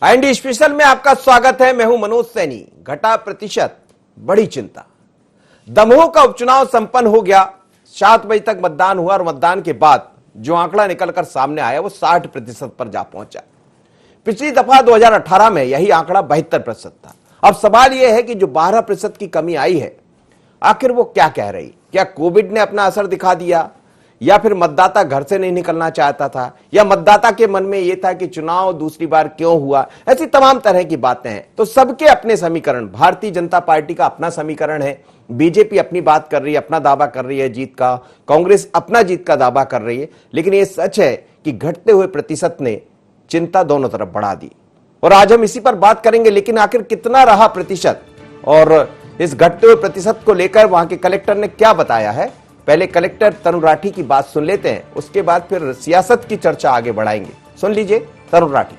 IND special में आपका स्वागत है। मैं हूं मनोज सैनी। घटा प्रतिशत, बड़ी चिंता। दमोह का उपचुनाव संपन्न हो गया। 7 बजे तक मतदान हुआ और मतदान के बाद जो आंकड़ा निकलकर सामने आया वो 60% पर जा पहुंचा। पिछली दफा 2018 में यही आंकड़ा 72% था। अब सवाल यह है कि जो 12% की कमी आई है, आखिर वो क्या कह रही? क्या कोविड ने अपना असर दिखा दिया, या फिर मतदाता घर से नहीं निकलना चाहता था, या मतदाता के मन में यह था कि चुनाव दूसरी बार क्यों हुआ? ऐसी तमाम तरह की बातें हैं। तो सबके अपने समीकरण। भारतीय जनता पार्टी का अपना समीकरण है, बीजेपी अपनी बात कर रही है, अपना दावा कर रही है जीत का, कांग्रेस अपना जीत का दावा कर रही है। लेकिन यह सच है कि घटते हुए प्रतिशत ने चिंता दोनों तरफ बढ़ा दी, और आज हम इसी पर बात करेंगे। लेकिन आखिर कितना रहा प्रतिशत, और इस घटते हुए प्रतिशत को लेकर वहां के कलेक्टर ने क्या बताया है? पहले कलेक्टर तरुण राठी की बात सुन लेते हैं, उसके बाद फिर सियासत की चर्चा आगे बढ़ाएंगे। सुन लीजिए तरुण राठी।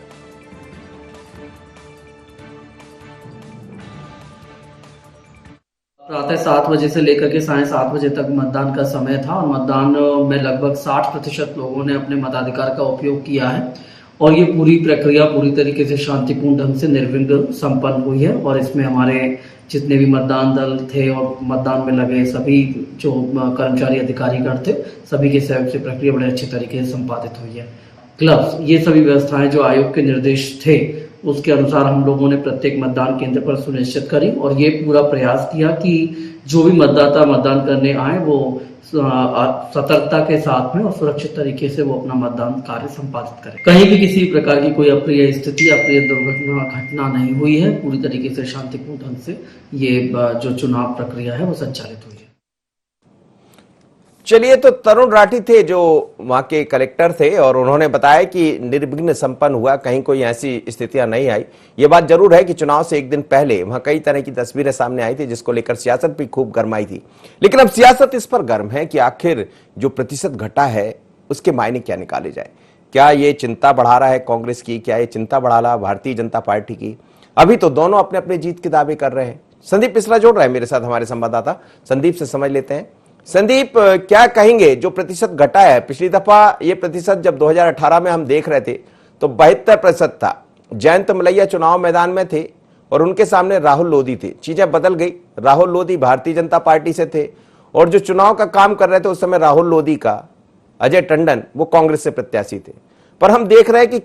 प्रातः 7 बजे से लेकर के 7:30 बजे तक मतदान का समय था और मतदान में लगभग 60% लोगों ने अपने मताधिकार का उपयोग किया है और ये पूरी प्रक्रिया पूरी तरीके से शांतिपूर्ण ढंग से निर्विघ्न संपन्न हुई है। और इसमें हमारे जितने भी मतदान दल थे और मतदान में लगे सभी जो कर्मचारी अधिकारीगण थे, सभी के सहयोग से प्रक्रिया बड़े अच्छे तरीके से संपादित हुई है। क्लब्स, ये सभी व्यवस्थाएं जो आयोग के निर्देश थे उसके अनुसार हम लोगों ने प्रत्येक मतदान केंद्र पर सुनिश्चित करी और ये पूरा प्रयास किया कि जो भी मतदाता मतदान करने आए वो सतर्कता के साथ में और सुरक्षित तरीके से वो अपना मतदान कार्य संपादित करें। कहीं भी किसी प्रकार की कोई अप्रिय स्थिति, अप्रिय दुर्घटना घटना नहीं हुई है। पूरी तरीके से शांतिपूर्ण ढंग से ये जो चुनाव प्रक्रिया है वो संचालित हुई है। चलिए, तो तरुण राठी थे जो वहां के कलेक्टर थे, और उन्होंने बताया कि निर्विघ्न संपन्न हुआ, कहीं कोई ऐसी स्थितियां नहीं आई। ये बात जरूर है कि चुनाव से एक दिन पहले वहां कई तरह की तस्वीरें सामने आई थी, जिसको लेकर सियासत भी खूब गरमाई थी। लेकिन अब सियासत इस पर गर्म है कि आखिर जो प्रतिशत घटा है उसके मायने क्या निकाले जाए। क्या ये चिंता बढ़ा रहा है कांग्रेस की? क्या ये चिंता बढ़ा रहा है भारतीय जनता पार्टी की? अभी तो दोनों अपने अपने जीत के दावे कर रहे हैं। संदीप मिश्रा जोड़ रहे हैं मेरे साथ, हमारे संवाददाता। संदीप से समझ लेते हैं। संदीप, क्या कहेंगे जो प्रतिशत घटा है? पिछली दफा ये प्रतिशत जब 2018 में हम देख रहे थे तो 72% था। जयंत मलैया चुनाव मैदान में थे और उनके सामने राहुल लोधी थे। चीजें बदल गई। राहुल लोधी भारतीय जनता पार्टी से थे और जो चुनाव का काम कर रहे थे उस समय राहुल लोधी का अजय टंडन वो कांग्रेस से प्रत्याशी थे। पर हम देख रहे हैं कि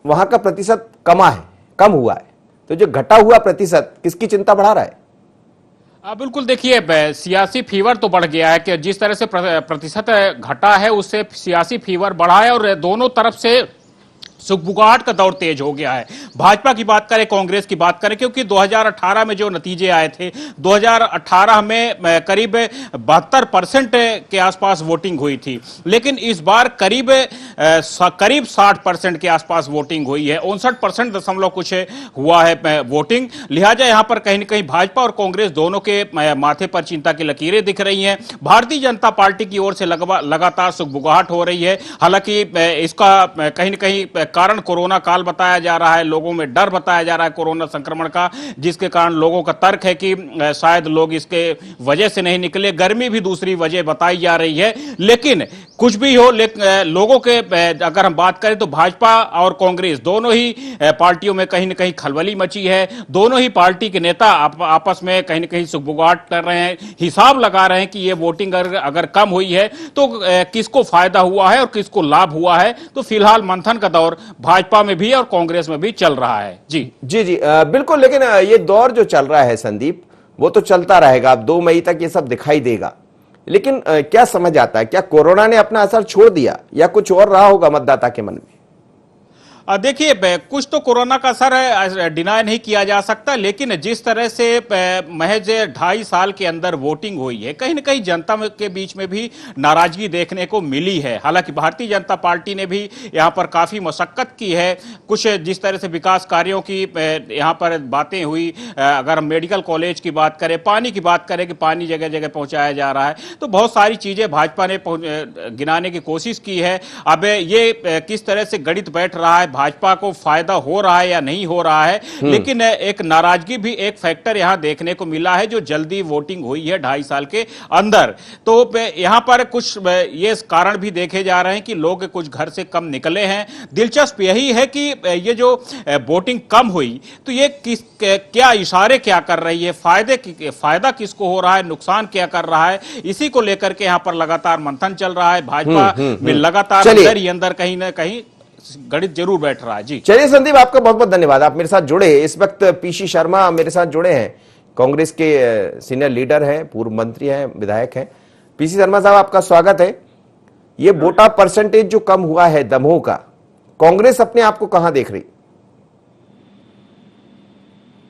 वहां का प्रतिशत कम हुआ है। तो जो घटा हुआ प्रतिशत किसकी चिंता बढ़ा रहा है? बिल्कुल, देखिए सियासी फीवर तो बढ़ गया है कि जिस तरह से प्रतिशत घटा है उससे सियासी फीवर बढ़ा है और दोनों तरफ से सुगबुगाहट का दौर तेज हो गया है। भाजपा की बात करें, कांग्रेस की बात करें, क्योंकि 2018 में जो नतीजे आए थे, 2018 में करीब 72% के आसपास वोटिंग हुई थी, लेकिन इस बार करीब 60% के आसपास वोटिंग हुई है। 59% दशमलव कुछ हुआ है वोटिंग। लिहाजा यहां पर कहीं न कहीं भाजपा और कांग्रेस दोनों के माथे पर चिंता की लकीरें दिख रही हैं। भारतीय जनता पार्टी की ओर से लगातार सुगबुगाहट हो रही है। हालांकि इसका कहीं न कहीं कारण कोरोना काल बताया जा रहा है, लोगों में डर बताया जा रहा है कोरोना संक्रमण का, जिसके कारण लोगों का तर्क है कि शायद लोग इसके वजह से नहीं निकले। गर्मी भी दूसरी वजह बताई जा रही है। लेकिन कुछ भी हो, लोगों के अगर हम बात करें तो भाजपा और कांग्रेस दोनों ही पार्टियों में कहीं न कहीं खलबली मची है। दोनों ही पार्टी के नेता आपस में कहीं न कहीं सुगबुगाहट कर रहे हैं, हिसाब लगा रहे हैं कि ये वोटिंग अगर कम हुई है तो किसको फायदा हुआ है और किसको लाभ हुआ है। तो फिलहाल मंथन का दौर भाजपा में भी और कांग्रेस में भी चल रहा है। जी बिल्कुल। लेकिन ये दौर जो चल रहा है संदीप, वो तो चलता रहेगा। अब 2 मई तक ये सब दिखाई देगा। लेकिन क्या समझ आता है, क्या कोरोना ने अपना असर छोड़ दिया या कुछ और रहा होगा मतदाता के मन में? देखिए, कुछ तो कोरोना का असर डिनाई नहीं किया जा सकता, लेकिन जिस तरह से महज 2.5 साल के अंदर वोटिंग हुई है, कहीं न कहीं जनता के बीच में भी नाराजगी देखने को मिली है। हालांकि भारतीय जनता पार्टी ने भी यहां पर काफी मशक्कत की है। कुछ जिस तरह से विकास कार्यों की यहां पर बातें हुई, अगर हम मेडिकल कॉलेज की बात करें, पानी की बात करें कि पानी जगह जगह पहुंचाया जा रहा है, तो बहुत सारी चीजें भाजपा ने गिनाने की कोशिश की है। अब ये किस तरह से गणित बैठ रहा है भाजपा को फायदा हो रहा है या नहीं हो रहा है, लेकिन एक नाराजगी भी एक फैक्टर यहां देखने को मिला है, जो जल्दी वोटिंग हुई है 2.5 साल के अंदर। तो यहां पर कुछ ये कारण भी देखे जा रहे हैं कि लोग कुछ घर से कम निकले हैं। दिलचस्प यही है कि ये जो वोटिंग कम हुई, तो ये क्या इशारे क्या कर रही है, फायदा किसको हो रहा है, नुकसान क्या कर रहा है, इसी को लेकर के यहां पर लगातार मंथन चल रहा है। भाजपा में लगातार अंदर ही अंदर कहीं ना कहीं गणित जरूर बैठ रहा है। जी चलिए संदीप, आपका बहुत बहुत धन्यवाद, आप मेरे साथ जुड़े। इस वक्त पीसी शर्मा मेरे साथ जुड़े हैं, कांग्रेस के सीनियर लीडर हैं, पूर्व मंत्री हैं, विधायक हैं। पीसी शर्मा साहब, आपका स्वागत है। ये वोटा परसेंटेज जो कम हुआ है दमोह का, कांग्रेस अपने आप को कहां देख रही?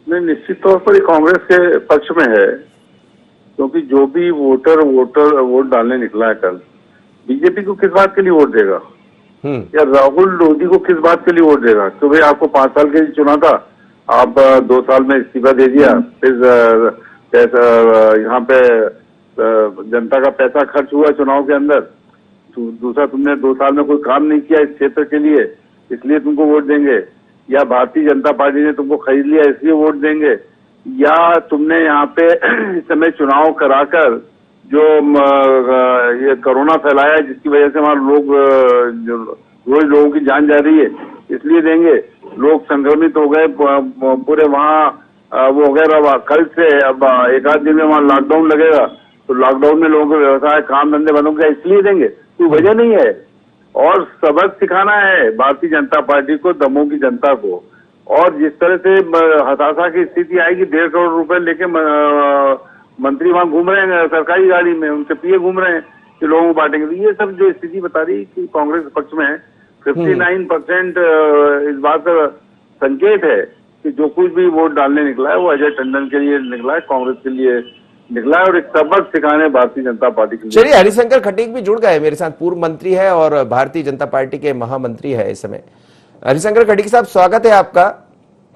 नहीं, निश्चित तौर पर कांग्रेस के पक्ष में है, क्योंकि जो भी वोट डालने निकला है कल, बीजेपी को किस बात के लिए वोट देगा, या राहुल गांधी को किस बात के लिए वोट देगा? तो भाई आपको 5 साल के लिए चुना था, आप 2 साल में इस्तीफा दे दिया, फिर यहाँ पे जनता का पैसा खर्च हुआ चुनाव के अंदर, दूसरा तुमने 2 साल में कोई काम नहीं किया इस क्षेत्र के लिए, इसलिए तुमको वोट देंगे, या भारतीय जनता पार्टी ने तुमको खरीद लिया इसलिए वोट देंगे, या तुमने यहाँ पे इस समय चुनाव कराकर जो ये कोरोना फैलाया है, जिसकी वजह से वहां रोज लोगों की जान जा रही है, इसलिए देंगे। लोग संक्रमित हो गए पूरे वहाँ, वो हो गया। कल से अब 1 आध दिन में वहाँ लॉकडाउन लगेगा, तो लॉकडाउन में लोगों के व्यवसाय काम धंधे बंद हो गया, इसलिए देंगे, कोई वजह नहीं है। और सबक सिखाना है भारतीय जनता पार्टी को, दमोह की जनता को। और जिस तरह से हताशा की स्थिति आएगी, 1.5 करोड़ रुपए लेके मंत्री वहां घूम रहे हैं सरकारी गाड़ी में, उनके पिए घूम रहे हैं कि लोगों को बांटेंगे, तो ये सब जो स्थिति बता रही कि कांग्रेस पक्ष में है। 59% इस बात का संकेत है कि जो कुछ भी वोट डालने निकला है वो अजय टंडन के लिए निकला है, कांग्रेस के लिए निकला है, और एक सबक सिखाने भारतीय जनता पार्टी के लिए। चलिए, हरिशंकर खटीक भी जुड़ गए मेरे साथ, पूर्व मंत्री है और भारतीय जनता पार्टी के महामंत्री है इस समय। हरिशंकर खटीक साहब, स्वागत है आपका।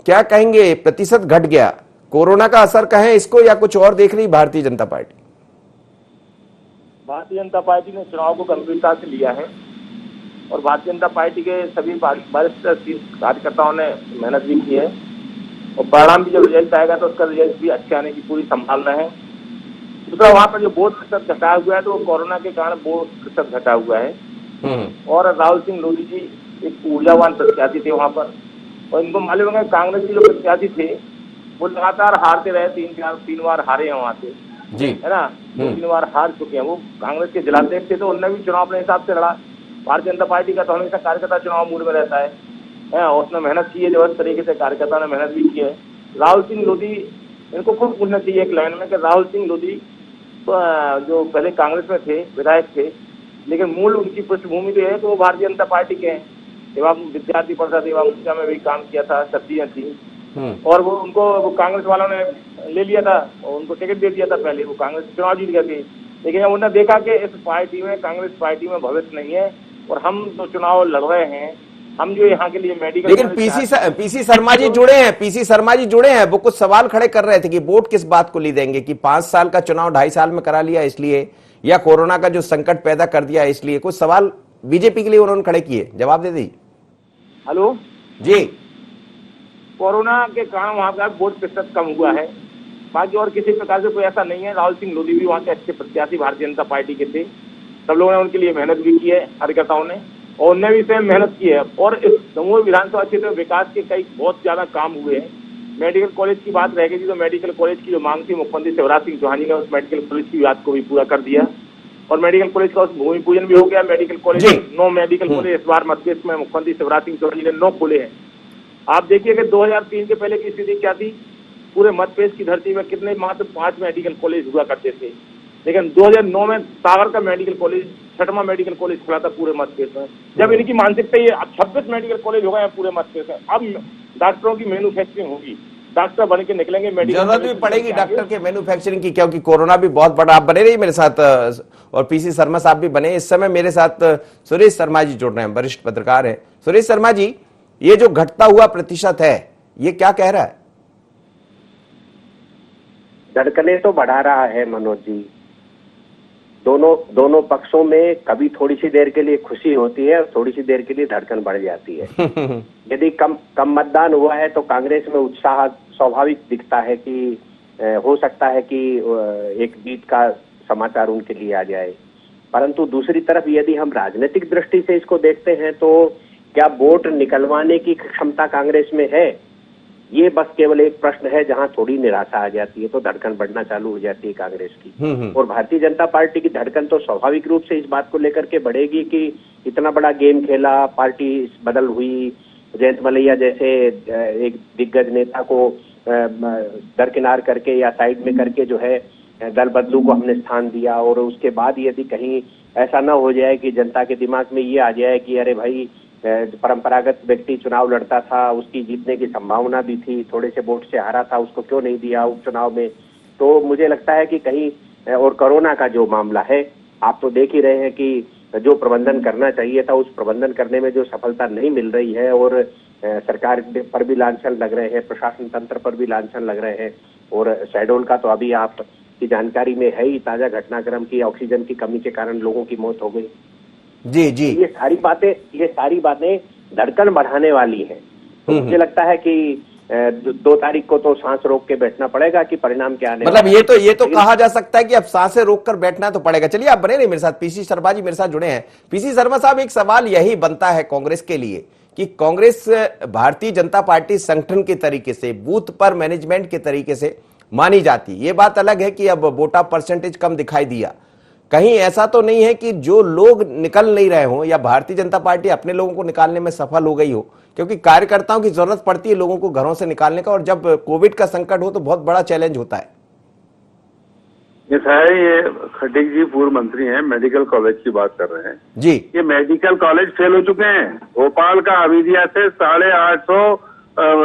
क्या कहेंगे, प्रतिशत घट गया, कोरोना का असर कहें इसको, या कुछ और देख रही भारतीय जनता पार्टी? भारतीय जनता पार्टी ने चुनाव को गंभीरता से लिया है, और भारतीय जनता पार्टी के सभी वरिष्ठ कार्यकर्ताओं ने मेहनत भी की है, और परिणाम भी जब रिजल्ट आएगा तो उसका रिजल्ट भी अच्छे आने की पूरी संभावना है। दूसरा, वहाँ पर जो वोट प्रतिशत घटा हुआ है, तो कोरोना के कारण वोट प्रतिशत घटा हुआ है। और राहुल सिंह लोधी जी एक ऊर्जावान प्रत्याशी थे वहाँ पर, और इनको मालूम है कांग्रेस के जो प्रत्याशी थे वो लगातार हारते रहे, 3 बार हारे हैं वहाँ से, जी है ना, 2-3 बार हार चुके हैं। वो कांग्रेस के जिलाध्यक्ष थे, तो उनने भी चुनाव अपने हिसाब से लड़ा। भारतीय जनता पार्टी का तो हमेशा कार्यकर्ता चुनाव मूड में रहता है, उसने मेहनत की है, जबरदस्त तरीके से कार्यकर्ता ने मेहनत भी की है। राहुल सिंह लोधी, इनको खुद पूछना चाहिए एक लाइन में कि राहुल सिंह लोधी जो पहले कांग्रेस में थे, विधायक थे, लेकिन मूल उनकी पृष्ठभूमि तो है कि वो भारतीय जनता पार्टी के हैं। एवं विद्यार्थी परिषद एवं ऊर्जा में भी काम किया था, सब्जियां थी, और वो कांग्रेस वालों ने ले लिया था और उनको टिकट दे दिया था। पहले वो कांग्रेस चुनाव जीत गए थे, लेकिन उन्होंने देखा कि इस पार्टी में, कांग्रेस पार्टी में भविष्य नहीं है, और हम जो चुनाव लड़ रहे हैं, हम जो यहाँ के लिए मेडिकल, लेकिन पीसी शर्मा जी जुड़े हैं, पीसी शर्मा जी जुड़े हैं, वो कुछ सवाल खड़े कर रहे थे कि वोट किस बात को ली देंगे, कि 5 साल का चुनाव 2.5 साल में करा लिया इसलिए, या कोरोना का जो संकट पैदा कर दिया इसलिए। कुछ सवाल बीजेपी के लिए उन्होंने खड़े किए, जवाब दे दी। हेलो जी, कोरोना के कारण वहाँ का वोट प्रतिशत कम हुआ है, बाकी और किसी प्रकार से कोई ऐसा नहीं है। राहुल सिंह लोधी भी वहाँ के अच्छे प्रत्याशी भारतीय जनता पार्टी के थे, सब लोगों ने उनके लिए मेहनत भी की है, कार्यकर्ताओं ने, और उनने भी स्वयं मेहनत की है। और इस दमोह विधानसभा क्षेत्र में विकास के कई बहुत ज्यादा काम हुए हैं। मेडिकल कॉलेज की बात रह गई थी, तो मेडिकल कॉलेज की जो मांग थी, मुख्यमंत्री शिवराज सिंह चौहान जी ने उस मेडिकल कॉलेज की बात को भी पूरा कर दिया, और मेडिकल कॉलेज का उस भूमि पूजन भी हो गया। मेडिकल कॉलेज 9 मेडिकल कॉलेज इस बार मध्यप्रदेश में मुख्यमंत्री शिवराज सिंह चौहान जी ने 9 खोले हैं। आप देखिए कि 2003 के पहले की स्थिति क्या थी, पूरे मध्यप्रदेश की धरती में कितने मात्र 5 मेडिकल कॉलेज हुआ करते थे, लेकिन 2009 में सागर का मेडिकल कॉलेज 6वां मेडिकल कॉलेज खुला था पूरे मध्यप्रदेश में। जब इनकी मानसिकता ये, अब 26 मेडिकल कॉलेज हो गए हैं पूरे मध्यप्रदेश में। अब डॉक्टरों की मैन्युफैक्चरिंग होगी, डॉक्टर बन के निकलेंगे, मेडिकल जरूरत भी पड़ेगी डॉक्टर के मैन्युफैक्चरिंग की, क्योंकि कोरोना भी बहुत बड़ा। आप बने रहिए मेरे साथ, और पीसी शर्मा साहब भी बने। इस समय मेरे साथ सुरेश शर्मा जी जुड़ रहे हैं, वरिष्ठ पत्रकार हैं। सुरेश शर्मा जी, ये जो घटता हुआ प्रतिशत है, ये क्या कह रहा है? धड़कने तो बढ़ा रहा है मनोज जी। दोनों पक्षों में कभी थोड़ी सी देर के लिए खुशी होती है और थोड़ी सी देर के लिए धड़कन बढ़ जाती है। यदि कम मतदान हुआ है तो कांग्रेस में उत्साह स्वाभाविक दिखता है कि हो सकता है कि एक जीत का समाचार उनके लिए आ जाए। परंतु दूसरी तरफ यदि हम राजनीतिक दृष्टि से इसको देखते हैं तो क्या वोट निकलवाने की क्षमता कांग्रेस में है, ये बस केवल एक प्रश्न है जहां थोड़ी निराशा आ जाती है तो धड़कन बढ़ना चालू हो जाती है कांग्रेस की। और भारतीय जनता पार्टी की धड़कन तो स्वाभाविक रूप से इस बात को लेकर के बढ़ेगी कि इतना बड़ा गेम खेला, पार्टी बदल हुई, जयंत मलैया जैसे एक दिग्गज नेता को दरकिनार करके या साइड में करके जो है दल बदलू को हमने स्थान दिया, और उसके बाद यदि कहीं ऐसा ना हो जाए कि जनता के दिमाग में ये आ जाए कि अरे भाई परंपरागत व्यक्ति चुनाव लड़ता था, उसकी जीतने की संभावना भी थी, थोड़े से वोट से हारा था, उसको क्यों नहीं दिया उपचुनाव में। तो मुझे लगता है कि कहीं, और कोरोना का जो मामला है आप तो देख ही रहे हैं कि जो प्रबंधन करना चाहिए था उस प्रबंधन करने में जो सफलता नहीं मिल रही है, और सरकार पर भी लांछन लग रहे हैं, प्रशासन तंत्र पर भी लांछन लग रहे हैं। और शहडोल का तो अभी आप की जानकारी में है ही ताजा घटनाक्रम की, ऑक्सीजन की कमी के कारण लोगों की मौत हो गई। जी जी, ये सारी बातें धड़कन बढ़ाने वाली हैं। तो मुझे लगता है कि 2 तारीख को तो सांस रोक के बैठना पड़ेगा कि परिणाम क्या आने मतलब ये तो कहा जा सकता है कि अब सांसें रोककर बैठना तो पड़ेगा। चलिए आप बने रहिए मेरे साथ, पीसी शर्मा जी मेरे साथ जुड़े हैं। पीसी शर्मा साहब, एक सवाल यही बनता है कांग्रेस के लिए कि कांग्रेस भारतीय जनता पार्टी संगठन के तरीके से, बूथ पर मैनेजमेंट के तरीके से मानी जाती। ये बात अलग है कि अब वोटा परसेंटेज कम दिखाई दिया, कहीं ऐसा तो नहीं है कि जो लोग निकल नहीं रहे हों या भारतीय जनता पार्टी अपने लोगों को निकालने में सफल हो गई हो, क्योंकि कार्यकर्ताओं की जरूरत पड़ती है लोगों को घरों से निकालने का, और जब कोविड का संकट हो तो बहुत बड़ा चैलेंज होता है। ये खटीक जी पूर्व मंत्री हैं, मेडिकल कॉलेज की बात कर रहे हैं जी। ये मेडिकल कॉलेज फेल हो चुके हैं। भोपाल का हमीदिया से 850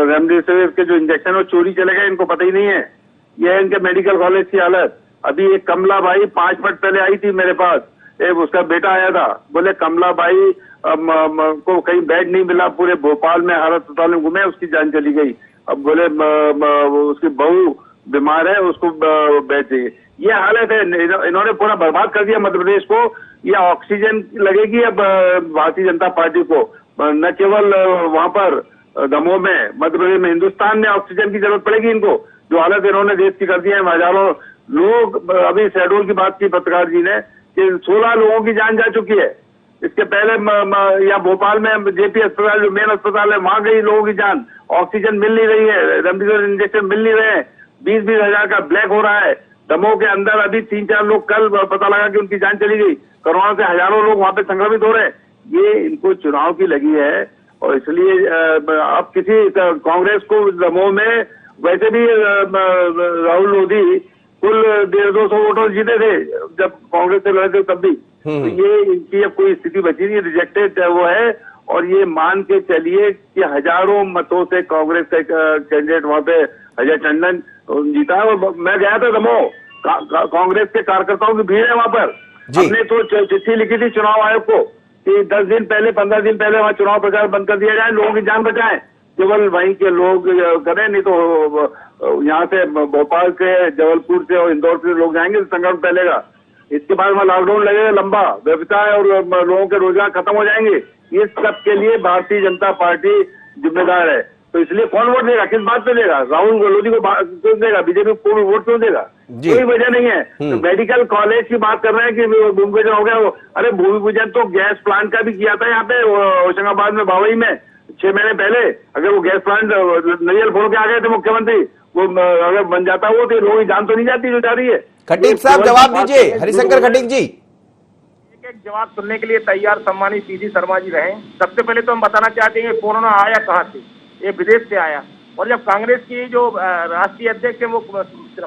रेमडेसिविर के जो इंजेक्शन वो चोरी चले गए, इनको पता ही नहीं है। ये है इनके मेडिकल कॉलेज की हालत। अभी एक कमला बाई 5 मिनट पहले आई थी मेरे पास, उसका बेटा आया था, बोले कमला बाई को कहीं बेड नहीं मिला, पूरे भोपाल में हर अस्पताल में घूमे, उसकी जान चली गई। अब बोले उसकी बहू बीमार है, उसको बेड चाहिए। ये हालत है, इन्होंने पूरा बर्बाद कर दिया मध्य प्रदेश को। ये ऑक्सीजन लगेगी अब भारतीय जनता पार्टी को, न केवल वहां पर दमोह में, मध्य प्रदेश में, हिंदुस्तान में ऑक्सीजन की जरूरत पड़ेगी इनको। जो हालत इन्होंने देश की कर दी है, हजारों लोग, अभी शहडोल की बात की पत्रकार जी ने कि 16 लोगों की जान जा चुकी है। इसके पहले या भोपाल में जेपी अस्पताल जो मेन अस्पताल है वहां गई लोगों की जान। ऑक्सीजन मिल नहीं रही है, रेमडेसिविर इंजेक्शन मिल नहीं रहे हैं, 20-20 हजार का ब्लैक हो रहा है। दमोह के अंदर अभी 3-4 लोग कल पता लगा कि उनकी जान चली गई। कोरोना से हजारों लोग वहां पे संक्रमित हो रहे हैं। ये इनको चुनाव की लगी है, और इसलिए अब किसी कांग्रेस को दमोह में वैसे भी राहुल लोधी कुल 150-200 वोटों जीते थे जब कांग्रेस से लड़े थे तब भी। तो ये इनकी अब कोई स्थिति बची नहीं, रिजेक्टेड वो है। और ये मान के चलिए कि हजारों मतों से कांग्रेस का कैंडिडेट वहां पे अजय टंडन जीता है। और मैं गया था दमोह, कांग्रेस के कार्यकर्ताओं की भीड़ है वहां पर। हमने तो चिट्ठी लिखी थी चुनाव आयोग को कि 10 दिन पहले, 15 दिन पहले वहां चुनाव प्रचार बंद कर दिया जाए, लोगों की जान बचाएं। केवल वहीं के लोग करें, नहीं तो यहाँ से भोपाल से, जबलपुर से और इंदौर से लोग जाएंगे तो संक्रमण फैलेगा। इसके बाद वहाँ लॉकडाउन लगेगा लंबा, व्यवसाय और लोगों के रोजगार खत्म हो जाएंगे। इस सब के लिए भारतीय जनता पार्टी जिम्मेदार है। तो इसलिए कौन वोट देगा, किस बात पे देगा? राहुल लोधी को क्यों देगा, बीजेपी को वोट क्यों देगा? कोई वजह नहीं है। तो मेडिकल कॉलेज की बात कर रहे हैं कि भूमि पूजन हो गया। अरे भूमि पूजन तो गैस प्लांट का भी किया था यहाँ पे होशंगाबाद में, बावई में 6 महीने पहले। अगर वो गैस प्लांट नरियल फोड़ के आ गए थे मुख्यमंत्री, वो अगर बन जाता वो तो लोगों की जान तो नहीं जाती जो जा रही है। खटीक साहब जवाब दीजिए, हरिशंकर खटीक जी। एक जवाब सुनने के लिए तैयार सम्मानित पीसी शर्मा जी रहे। सबसे पहले तो हम बताना चाहते हैं कोरोना आया कहाँ से, ये विदेश से आया। और जब कांग्रेस की जो राष्ट्रीय अध्यक्ष है वो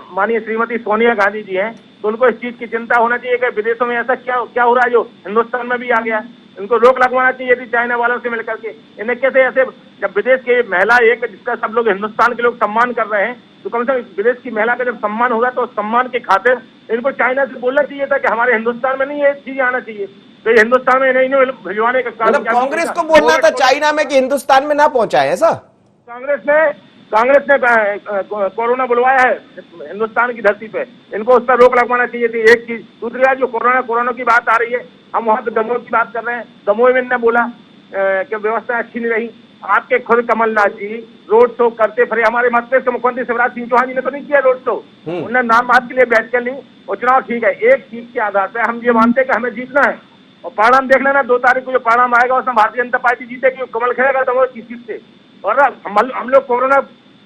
माननीय श्रीमती सोनिया गांधी जी हैं, तो उनको इस चीज की चिंता होना चाहिए कि विदेशों में ऐसा क्या हो रहा है जो हिंदुस्तान में भी आ गया। इनको रोक लगवाना चाहिए यदि चाइना वालों से मिलकर के। इन्हें कैसे ऐसे, जब विदेश की महिला एक जिसका सब लोग हिंदुस्तान के लोग सम्मान कर रहे हैं, तो कम से कम विदेश की महिला का जब सम्मान होगा तो सम्मान के खातिर इनको चाइना से बोलना चाहिए था कि हमारे हिंदुस्तान में नहीं ये चीज आना चाहिए। तो ये हिंदुस्तान में नहीं भिजवाने का काम, मतलब कांग्रेस को बोलना था चाइना में कि हिंदुस्तान में ना पहुंचाए, ऐसा? कांग्रेस ने कोरोना बुलवाया है हिंदुस्तान की धरती पे, इनको उस पर रोक लगवाना चाहिए थी। एक चीज। दूसरी बात, जो कोरोना की बात आ रही है, हम वहां पे दमोह की बात कर रहे हैं। दमोह में इन्होंने बोला कि व्यवस्था अच्छी नहीं रही। आपके खुद कमलनाथ जी रोड शो करते फिरे। हमारे मध्य प्रदेश के मुख्यमंत्री शिवराज सिंह चौहान जी ने तो नहीं किया रोड शो, उन्होंने नाम बात के लिए बैठ कर ली। और चुनाव ठीक है, एक सीट के आधार पर हम ये मानते हैं कि हमें जीतना है, और परिणाम देख लेना 2 तारीख को जो परिणाम आएगा उसमें भारतीय जनता पार्टी जीतेगी, कमल खेलेगा दमोह की सीट से। और हम लोग कोरोना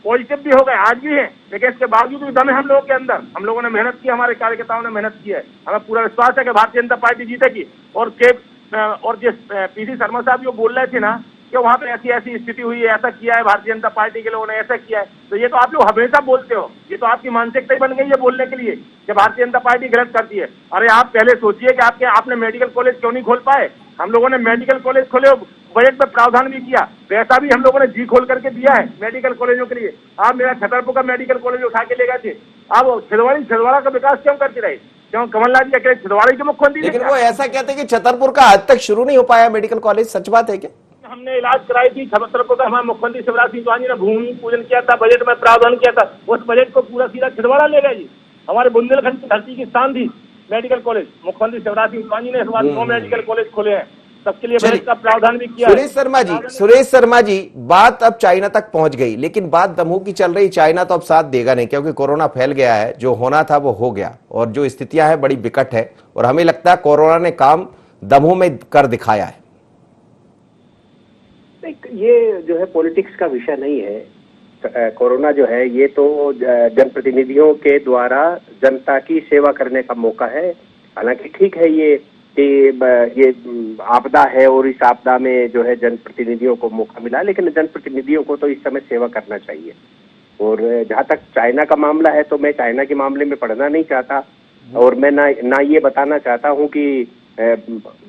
पॉजिटिव भी हो गए, आज भी है, लेकिन इसके बावजूद भी दम है हम लोगों के अंदर। हम लोगों ने मेहनत की, हमारे कार्यकर्ताओं ने मेहनत की है, हमें पूरा विश्वास है कि भारतीय जनता पार्टी जीतेगी। और जिस पीसी शर्मा साहब जो बोल रहे थे ना कि वहाँ पे ऐसी स्थिति हुई है, ऐसा किया है भारतीय जनता पार्टी के लोगों ने, ऐसा किया है, तो ये तो आप लोग हमेशा बोलते हो, ये तो आपकी मानसिकता ही बन गई है बोलने के लिए कि भारतीय जनता पार्टी गलत करती है। अरे आप पहले सोचिए कि आपने मेडिकल कॉलेज क्यों नहीं खोल पाए। हम लोगों ने मेडिकल कॉलेज खोले, बजट में प्रावधान भी किया, पैसा भी हम लोगों ने जी खोल करके दिया है मेडिकल कॉलेजों के लिए। आप मेरा छतरपुर का मेडिकल कॉलेज उठा के ले गए थे, आप छिंदवाड़ा का विकास क्यों करते रहे? क्यों कमलनाथ जी अकेले छिंदवाड़ा के मुख्यमंत्री? लेकिन वो ऐसा कहते हैं कि छतरपुर का आज तक शुरू नहीं हो पाया मेडिकल कॉलेज, सच बात है क्या? हमने इलाज कराई थी छतरपुर का, हमारे मुख्यमंत्री शिवराज सिंह चौहान जी ने भूमि पूजन किया था, बजट में प्रावधान किया था, उस बजट को पूरा सीधा छिंदवाड़ा ले गए जी। हमारे बुंदेलखंड की धरती की स्थान थी मेडिकल कॉलेज, मुख्यमंत्री शिवराज सिंह चौहान जी ने इस बार 9 मेडिकल कॉलेज खोले हैं, सबके लिए बजट का प्रावधान भी किया है। सुरेश शर्मा जी, बात अब चाइना तक पहुंच गई, लेकिन बात दमोह की चल रही। चाइना तो अब साथ देगा नहीं, क्योंकि कोरोना फैल गया है, जो होना था वो हो गया, और जो स्थितियां हैं बड़ी विकट है, और हमें लगता है कोरोना ने काम दमोह में कर दिखाया है। ये जो है पॉलिटिक्स का विषय नहीं है। कोरोना जो है ये तो जनप्रतिनिधियों के द्वारा जनता की सेवा करने का मौका है। हालांकि ठीक है ये आपदा है, और इस आपदा में जो है जनप्रतिनिधियों को मौका मिला, लेकिन जनप्रतिनिधियों को तो इस समय सेवा करना चाहिए। और जहां तक चाइना का मामला है, तो मैं चाइना के मामले में पढ़ना नहीं चाहता, और मैं ना ये बताना चाहता हूं कि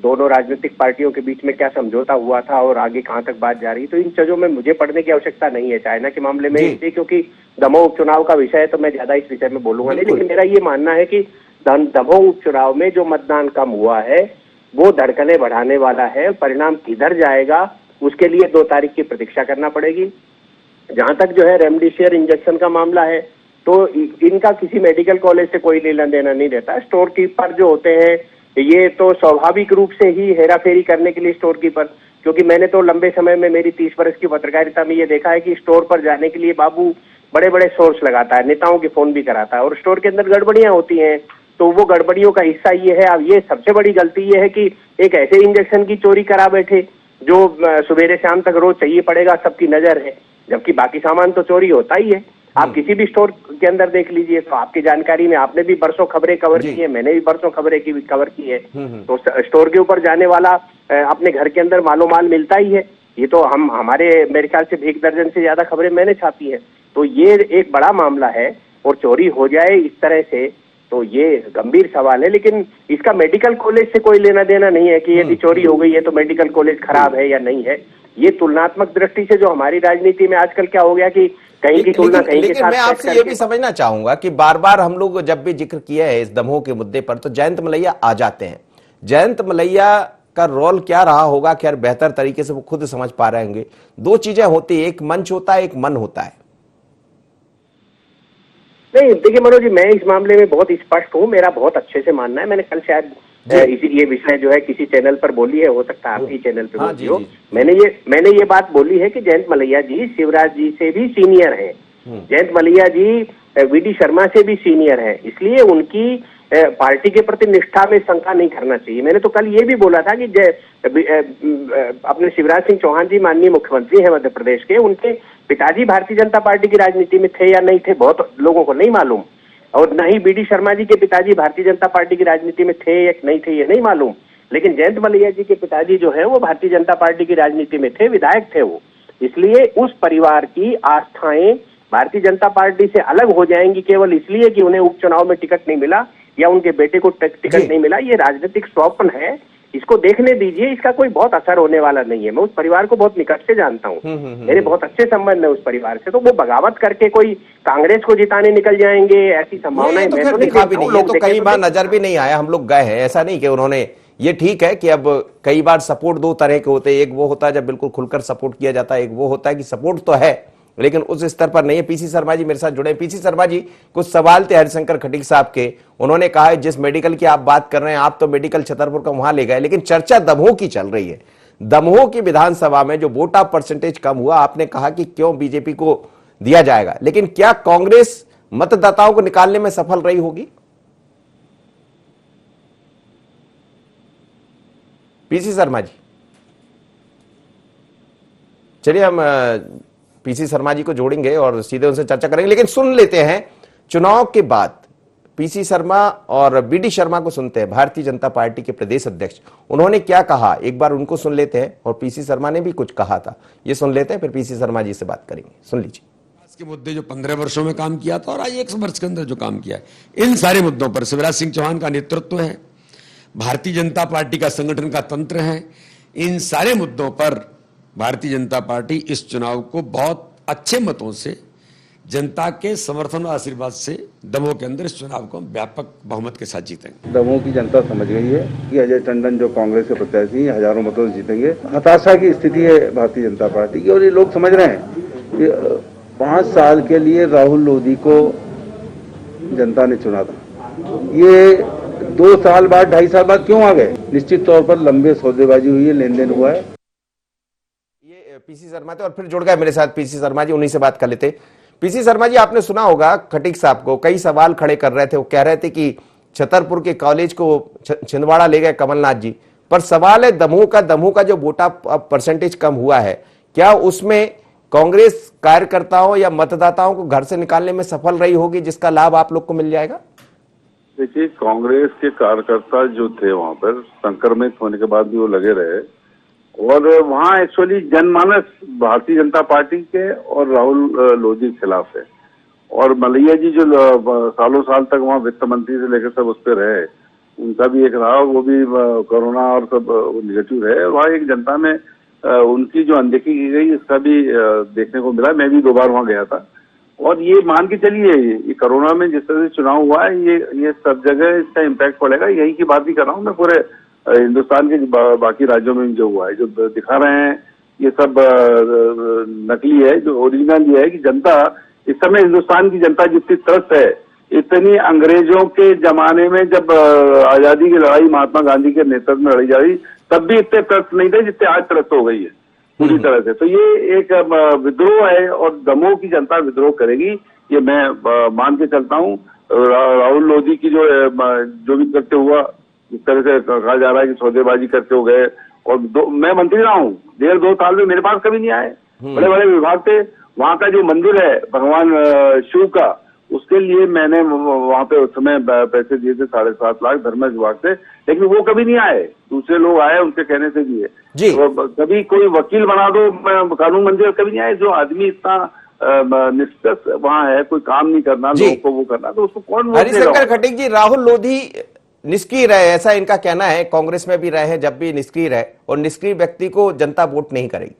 दोनों राजनीतिक पार्टियों के बीच में क्या समझौता हुआ था और आगे कहां तक बात जा रही। तो इन चीजों में मुझे पढ़ने की आवश्यकता नहीं है चाइना के मामले में, इसलिए क्योंकि दमोह उपचुनाव का विषय है, तो मैं ज्यादा इस विषय में बोलूंगा नहीं। लेकिन मेरा ये मानना है कि दमोह उपचुनाव में जो मतदान कम हुआ है वो धड़कने बढ़ाने वाला है। परिणाम किधर जाएगा उसके लिए 2 तारीख की प्रतीक्षा करना पड़ेगी। जहां तक जो है रेमडेसिविर इंजेक्शन का मामला है, तो इनका किसी मेडिकल कॉलेज से कोई लेना देना नहीं रहता। स्टोर कीपर जो होते हैं ये तो स्वाभाविक रूप से ही हेराफेरी करने के लिए स्टोर कीपर, क्योंकि मैंने तो लंबे समय में मेरी 30 वर्ष की पत्रकारिता में ये देखा है कि स्टोर पर जाने के लिए बाबू बड़े बड़े सोर्स लगाता है, नेताओं के फोन भी कराता है, और स्टोर के अंदर गड़बड़ियां होती हैं, तो वो गड़बड़ियों का हिस्सा ये है। अब ये सबसे बड़ी गलती ये है कि एक ऐसे इंजेक्शन की चोरी करा बैठे जो सवेरे शाम तक रोज चाहिए पड़ेगा, सबकी नजर है, जबकि बाकी सामान तो चोरी होता ही है। आप किसी भी स्टोर के अंदर देख लीजिए, तो आपकी जानकारी में आपने भी बरसों खबरें कवर की है, मैंने भी बरसों खबरें की कवर की है, तो स्टोर के ऊपर जाने वाला अपने घर के अंदर मालो माल मिलता ही है। ये तो हमारे मेरे ख्याल से 1 दर्जन से ज्यादा खबरें मैंने छापी है। तो ये एक बड़ा मामला है, और चोरी हो जाए इस तरह से तो ये गंभीर सवाल है। लेकिन इसका मेडिकल कॉलेज से कोई लेना देना नहीं है कि यदि चोरी हो गई है तो मेडिकल कॉलेज खराब है या नहीं है। ये तुलनात्मक दृष्टि से जो हमारी राजनीति में आजकल क्या हो गया कि कहीं की तुलना कहीं के साथ। मैं आपसे ये भी समझना चाहूंगा कि बार बार हम लोग जब भी जिक्र किया है इस दमोह के मुद्दे पर, तो जयंत मलैया आ जाते हैं। जयंत मलैया का रोल क्या रहा होगा, खैर बेहतर तरीके से वो खुद समझ पा रहे होंगे। 2 चीजें होती है, एक मंच होता है, एक मन होता है। नहीं देखिए मनोज जी, मैं इस मामले में बहुत स्पष्ट हूँ, मेरा बहुत अच्छे से मानना है। मैंने कल शायद ये विषय जो है किसी चैनल पर बोली है, हो सकता है आपकी चैनल पे बोली हो। मैंने ये बात बोली है कि जयंत मलैया जी शिवराज जी से भी सीनियर हैं, जयंत मलैया जी वीडी शर्मा से भी सीनियर हैं, इसलिए उनकी पार्टी के प्रति निष्ठा में शंका नहीं करना चाहिए। मैंने तो कल ये भी बोला था कि अपने शिवराज सिंह चौहान जी माननीय मुख्यमंत्री हैं मध्य प्रदेश के, उनके पिताजी भारतीय जनता पार्टी की राजनीति में थे या नहीं थे बहुत लोगों को नहीं मालूम, और न ही बीडी शर्मा जी के पिताजी भारतीय जनता पार्टी की राजनीति में थे या नहीं थे ये नहीं मालूम। लेकिन जयंत मलैया जी के पिताजी जो है वो भारतीय जनता पार्टी की राजनीति में थे, विधायक थे वो, इसलिए उस परिवार की आस्थाएं भारतीय जनता पार्टी से अलग हो जाएंगी केवल इसलिए कि उन्हें उपचुनाव में टिकट नहीं मिला या उनके बेटे को टिकट नहीं मिला। ये राजनीतिक स्वप्न है, इसको देखने दीजिए, इसका कोई बहुत असर होने वाला नहीं है। मैं उस परिवार को बहुत निकट से जानता हूँ, मेरे बहुत अच्छे संबंध है उस परिवार से, तो वो बगावत करके कोई कांग्रेस को जिताने निकल जाएंगे ऐसी संभावनाएं मैं तो नहीं देखता हूं। तो कई बार नजर भी नहीं आया, हम लोग गए हैं, ऐसा नहीं कि उन्होंने, ये ठीक है कि अब कई बार सपोर्ट 2 तरह के होते हैं, एक वो होता है जब बिल्कुल खुलकर सपोर्ट किया जाता है, एक वो होता है कि सपोर्ट तो है लेकिन उस स्तर पर नहीं है। पीसी शर्मा जी मेरे साथ जुड़े हैं। पीसी शर्मा जी, कुछ सवाल थे हरिशंकर खटीक साहब के। उन्होंने कहा है जिस मेडिकल की आप बात कर रहे हैं, आप तो मेडिकल छतरपुर का वहां ले गए, लेकिन चर्चा दमोह की चल रही है। दमोह की विधानसभा में जो वोट ऑफ परसेंटेज कम हुआ, आपने कहा कि क्यों बीजेपी को दिया जाएगा, लेकिन क्या कांग्रेस मतदाताओं को निकालने में सफल रही होगी? पीसी शर्मा जी, चलिए हम पीसी शर्मा जी को जोड़ेंगे और सीधे उनसे चर्चा करेंगे, लेकिन सुन लेते हैं चुनाव के बाद पीसी शर्मा और बीडी शर्मा को सुनते हैं, भारतीय जनता पार्टी के प्रदेश अध्यक्ष। उन्होंने क्या कहा एक बार उनको सुन लेते हैं, और पीसी शर्मा ने भी कुछ कहा था, ये सुन लेते हैं, फिर पीसी शर्मा जी से बात करेंगे। सुन लीजिए। के मुद्दे जो 15 वर्षों में काम किया था और आज 1 वर्ष के अंदर जो काम किया है, इन सारे मुद्दों पर शिवराज सिंह चौहान का नेतृत्व है, भारतीय जनता पार्टी का संगठन का तंत्र है। इन सारे मुद्दों पर भारतीय जनता पार्टी इस चुनाव को बहुत अच्छे मतों से, जनता के समर्थन और आशीर्वाद से दमोह के अंदर इस चुनाव को व्यापक बहुमत के साथ जीतेंगे। दमोह की जनता समझ गई है कि अजय टंडन जो कांग्रेस के प्रत्याशी हजारों मतों से जीतेंगे। हताशा की स्थिति है भारतीय जनता पार्टी की, और ये लोग समझ रहे हैं कि 5 साल के लिए राहुल लोधी को जनता ने चुना था, ये 2 साल बाद 2.5 साल बाद क्यों आ गए? निश्चित तौर पर लंबे सौदेबाजी हुई है, लेन देन हुआ है। ये पीसी शर्मा थे और फिर जुड़ गए मेरे साथ पीसी शर्मा जी, उन्हीं से बात कर लेते। पीसी शर्मा जी, आपने सुना होगा खटीक साहब को, कई सवाल खड़े कर रहे थे। वो कह रहे थे कि छतरपुर के कॉलेज को छिंदवाड़ा ले गए कमलनाथ जी, पर सवाल है दमोह का जो वोट परसेंटेज कम हुआ है, क्या उसमें कांग्रेस कार्यकर्ताओं या मतदाताओं को घर से निकालने में सफल रही होगी, जिसका लाभ आप लोग को मिल जाएगा? देखिए, कांग्रेस के कार्यकर्ता जो थे वहां पर संक्रमित होने के बाद भी वो लगे रहे, और वहां एक्चुअली जनमानस भारतीय जनता पार्टी के और राहुल लोधी के खिलाफ है। और मलैया जी जो सालों साल तक वहां वित्त मंत्री से लेकर सब उस पर रहे, उनका भी एक रहा, वो भी कोरोना और सब निगेटिव है। वहां एक जनता में उनकी जो अनदेखी की गई, इसका भी देखने को मिला। मैं भी 2 बार वहां गया था, और ये मान के चलिए ये कोरोना में जिस तरह से चुनाव हुआ है, ये सब जगह इसका इम्पैक्ट पड़ेगा। यही की बात भी कर रहा हूँ मैं, पूरे हिंदुस्तान के बाकी राज्यों में जो हुआ है, जो दिखा रहे हैं, ये सब नकली है। जो ओरिजिनल ये है कि जनता इस समय, हिंदुस्तान की जनता जितनी त्रस्त है, इतनी अंग्रेजों के जमाने में जब आजादी की लड़ाई महात्मा गांधी के नेतृत्व में लड़ी जा रही, तब भी इतने त्रस्त नहीं थे जितने आज त्रस्त हो गई है पूरी तरह से। तो ये एक विद्रोह है, और दमोह की जनता विद्रोह करेगी, ये मैं मान के चलता हूँ। राहुल लोधी की जो भी करते हुआ, जिस तरह से कहा जा रहा है कि सौदेबाजी करते हो गए, और मैं मंत्री रहा हूँ 1.5-2 साल में, मेरे पास कभी नहीं आए। बड़े बड़े विभाग थे, वहां का जो मंदिर है भगवान शिव का, उसके लिए मैंने वहां पे उस समय पैसे दिए थे 7.5 लाख धर्म विभाग से, लेकिन वो कभी नहीं आए। दूसरे लोग आए, उनके कहने से दिए। तो कभी कोई वकील बना दो कानून मंदिर, कभी नहीं आए। जो आदमी इतना निष्पक्ष वहां है, कोई काम नहीं करना, लोगों को वो करना, तो उसको कौन वोट देगा? हरिशंकर खटीक जी, राहुल लोधी निष्क्रिय रहे, ऐसा इनका कहना है। कांग्रेस में भी रहे, जब भी निष्क्रिय रहे, और निष्क्रिय व्यक्ति को जनता वोट नहीं करेगी।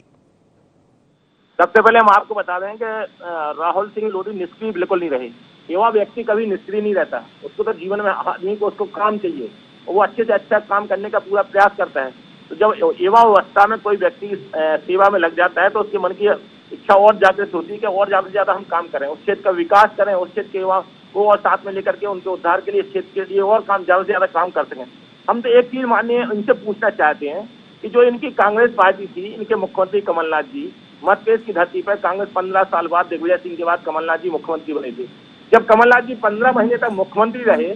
सबसे पहले हम आपको बता दें कि राहुल सिंह लोधी निष्क्रिय बिल्कुल नहीं रहे। युवा व्यक्ति कभी निष्क्रिय नहीं रहता, उसको तो जीवन में आदमी को उसको काम चाहिए, और वो अच्छे से अच्छा काम करने का पूरा प्रयास करता है। तो जब युवा अवस्था में कोई व्यक्ति सेवा में लग जाता है, तो उसके मन की इच्छा और जागृत होती है कि और ज्यादा से ज्यादा हम काम करें, उस क्षेत्र का विकास करें, उस क्षेत्र के युवा को और साथ में लेकर के उनके उद्धार के लिए, क्षेत्र के लिए और काम ज्यादा से ज्यादा काम कर सकें। हम तो एक चीज माननीय इनसे पूछना चाहते हैं कि जो इनकी कांग्रेस पार्टी थी, इनके मुख्यमंत्री कमलनाथ जी, मतपेश की धरती पर कांग्रेस 15 साल बाद, दिग्विजय सिंह के बाद कमलनाथ जी मुख्यमंत्री बने थे। जब कमलनाथ जी 15 महीने तक मुख्यमंत्री रहे,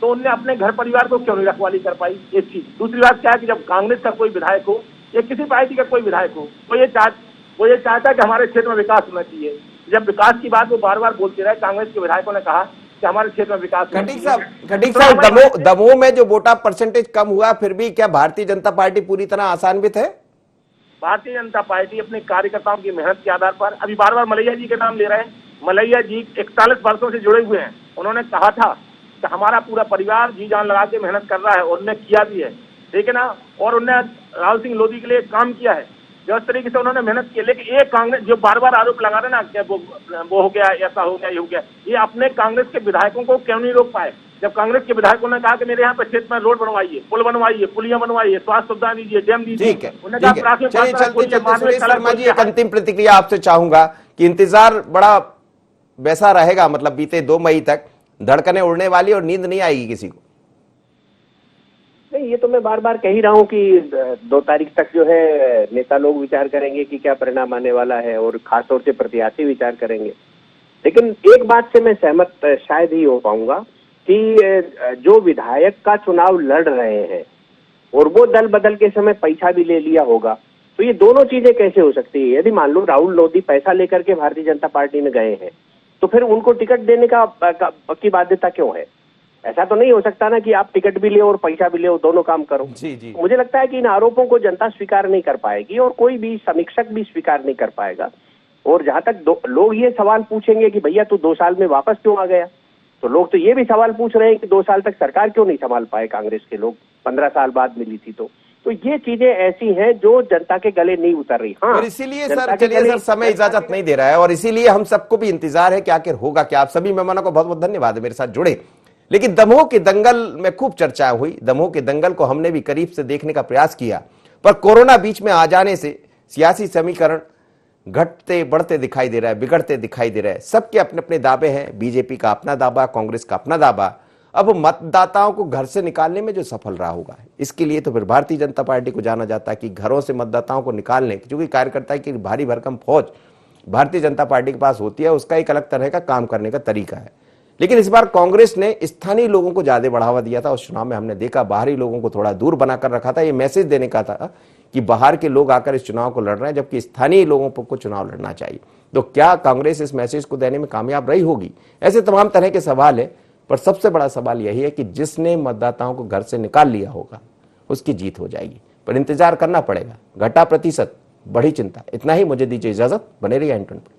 तो उनने अपने घर परिवार को क्यों नहीं रखवाली कर पाई? एक चीज। दूसरी बात क्या है कि जब कांग्रेस का कोई विधायक हो या किसी पार्टी का कोई विधायक हो, वो ये चाहता है कि हमारे क्षेत्र में विकास होना चाहिए। जब विकास की बात वो बार बार बोलते रहे, कांग्रेस के विधायकों ने कहा कि हमारे क्षेत्र में विकास। खटीक साहब, दमोह में जो वोट परसेंटेज कम हुआ, फिर भी क्या भारतीय जनता पार्टी पूरी तरह आशान्वित है? भारतीय जनता पार्टी अपने कार्यकर्ताओं की मेहनत के आधार पर, अभी बार बार मलैया जी के नाम ले रहे हैं, मलैया जी 41 वर्षों से जुड़े हुए हैं। उन्होंने कहा था कि हमारा पूरा परिवार जी जान लगा के मेहनत कर रहा है, और उन्होंने किया भी है, ठीक है ना। और उन्होंने राहुल सिंह लोधी के लिए काम किया है, जिस तरीके से उन्होंने मेहनत की। लेकिन एक कांग्रेस जो बार बार आरोप लगा रहे ना कि वो हो गया, ऐसा हो गया, ये हो गया, ये अपने कांग्रेस के विधायकों को क्यों नहीं रोक पाए? जब कांग्रेस के विधायकों ने कहा कि मेरे यहाँ पर क्षेत्र में रोड बनवाइए, पुल बनवाइए, पुलियां बनवाइए, स्वास्थ्य सुविधा दीजिए, डैम दीजिए, ठीक है। चलिए, चलते शर्मा जी, एक अंतिम प्रतिक्रिया आपसे चाहूंगा कि इंतजार बड़ा वैसा रहेगा, मतलब बीते 2 मई तक धड़कनें उड़ने वाली और नींद नहीं आएगी किसी को? नहीं, ये तो मैं बार बार कह ही रहा हूँ कि 2 तारीख तक जो है नेता लोग विचार करेंगे कि क्या परिणाम आने वाला है, और खासतौर से प्रत्याशी विचार करेंगे। लेकिन एक बात से मैं सहमत शायद ही हो पाऊंगा कि जो विधायक का चुनाव लड़ रहे हैं और वो दल बदल के समय पैसा भी ले लिया होगा, तो ये दोनों चीजें कैसे हो सकती है? यदि मान लो राहुल लोधी पैसा लेकर के भारतीय जनता पार्टी में गए हैं, तो फिर उनको टिकट देने की बाध्यता क्यों है? ऐसा तो नहीं हो सकता ना कि आप टिकट भी ले और पैसा भी ले और दोनों काम करो। जी। मुझे लगता है कि इन आरोपों को जनता स्वीकार नहीं कर पाएगी और कोई भी समीक्षक भी स्वीकार नहीं कर पाएगा। और जहां तक लोग ये सवाल पूछेंगे कि भैया तू 2 साल में वापस क्यों आ गया, तो लोग तो ये भी सवाल पूछ रहे हैं कि 2 साल तक सरकार क्यों नहीं संभाल पाए कांग्रेस के लोग, 15 साल बाद मिली थी। तो ये चीजें ऐसी हैं जो जनता के गले नहीं उतर रही। हाँ, और इसीलिए सर, चलिए सर, समय इजाजत नहीं दे रहा है और इसीलिए हम सबको भी इंतजार है कि आखिर होगा क्या। आप सभी मेहमानों को बहुत बहुत धन्यवाद है मेरे साथ जुड़े। लेकिन दमोह के दंगल में खूब चर्चा हुई। दमोह के दंगल को हमने भी करीब से देखने का प्रयास किया, पर कोरोना बीच में आ जाने से सियासी समीकरण घटते बढ़ते दिखाई दे रहा है, बिगड़ते दिखाई दे रहा है। सबके अपने अपने दावे हैं, बीजेपी का अपना दावा, कांग्रेस का अपना दावा। अब मतदाताओं को घर से निकालने में जो सफल रहा होगा, इसके लिए तो फिर भारतीय जनता पार्टी को जाना जाता है कि घरों से मतदाताओं को निकालने, क्योंकि कार्यकर्ता की भारी भरकम फौज भारतीय जनता पार्टी के पास होती है, उसका एक अलग तरह का काम करने का तरीका है। लेकिन इस बार कांग्रेस ने स्थानीय लोगों को ज्यादा बढ़ावा दिया था। उस चुनाव में हमने देखा बाहरी लोगों को थोड़ा दूर बनाकर रखा था। ये मैसेज देने का था कि बाहर के लोग आकर इस चुनाव को लड़ रहे हैं, जबकि स्थानीय लोगों को चुनाव लड़ना चाहिए। तो क्या कांग्रेस इस मैसेज को देने में कामयाब रही होगी? ऐसे तमाम तरह के सवाल है, पर सबसे बड़ा सवाल यही है कि जिसने मतदाताओं को घर से निकाल लिया होगा उसकी जीत हो जाएगी, पर इंतजार करना पड़ेगा। घटा प्रतिशत, बड़ी चिंता। इतना ही, मुझे दीजिए इजाजत। बने रहिए एंटन पर।